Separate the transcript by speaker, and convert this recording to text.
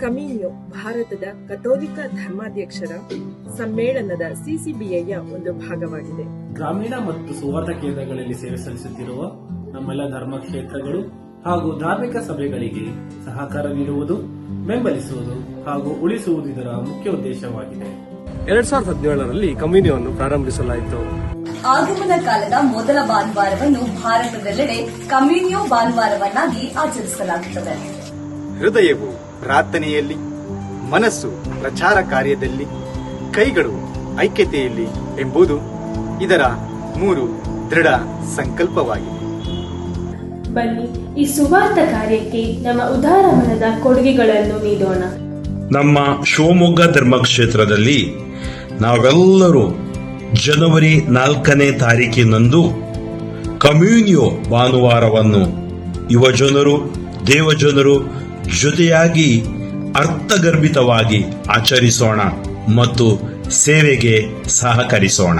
Speaker 1: ಕಮ್ಯುನಿಯೋ ಭಾರತದ ಕಥೋಲಿಕ ಧರ್ಮಾಧ್ಯಕ್ಷರ ಸಮ್ಮೇಳನದ ಸಿಸಿಬಿಐಯ ಒಂದು ಭಾಗವಾಗಿದೆ.
Speaker 2: ಗ್ರಾಮೀಣ ಮತ್ತು ಸುವಾರ್ಥ ಕೇಂದ್ರಗಳಲ್ಲಿ ಸೇವೆ ಸಲ್ಲಿಸುತ್ತಿರುವ ನಮ್ಮೆಲ್ಲ ಧರ್ಮ ಕ್ಷೇತ್ರಗಳು ಹಾಗೂ ಧಾರ್ಮಿಕ ಸಭೆಗಳಿಗೆ ಸಹಕಾರ ನೀಡುವುದು, ಬೆಂಬಲಿಸುವುದು ಹಾಗೂ ಉಳಿಸುವುದು ಇದರ ಮುಖ್ಯ ಉದ್ದೇಶವಾಗಿದೆ.
Speaker 3: 2017ರಲ್ಲಿ ಕಮ್ಯುನಿಯೋವನ್ನು ಪ್ರಾರಂಭಿಸಲಾಯಿತು.
Speaker 4: ಆಗಮನ ಕಾಲದ ಮೊದಲ ಭಾನುವಾರವನ್ನು ಭಾರತದೆಲ್ಲೆಡೆ ಕಮ್ಯುನಿಯೋ ಭಾನುವಾರವನ್ನಾಗಿ ಆಚರಿಸಲಾಗುತ್ತದೆ.
Speaker 5: ಹೃದಯವು ಪ್ರಾರ್ಥನೆಯಲ್ಲಿ, ಮನಸ್ಸು ಪ್ರಚಾರ ಕಾರ್ಯದಲ್ಲಿ, ಕೈಗಳು ಐಕ್ಯತೆಯಲ್ಲಿ ಎಂಬುದು ಇದರ 3 ದೃಢ ಸಂಕಲ್ಪವಾಗಿದೆ.
Speaker 6: ಬನ್ನಿ ಈ ಸುವಾರ್ಥ ಕಾರ್ಯಕ್ಕೆ ನಮ್ಮ ಉದಾರ ಮನದ ಕೊಡುಗೆಗಳನ್ನು ನೀಡೋಣ.
Speaker 7: ನಮ್ಮ ಶಿವಮೊಗ್ಗ ಧರ್ಮಕ್ಷೇತ್ರದಲ್ಲಿ ನಾವೆಲ್ಲರೂ ಜನವರಿ 4ನೇ ತಾರೀಕಿನಂದು ಕಮ್ಯುನಿಯೋ ಭಾನುವಾರವನ್ನು ಯುವಜನರು, ದೇವಜನರು ಜೊತೆಯಾಗಿ ಅರ್ಥಗರ್ಭಿತವಾಗಿ ಆಚರಿಸೋಣ ಮತ್ತು ಸೇವೆಗೆ ಸಹಕರಿಸೋಣ.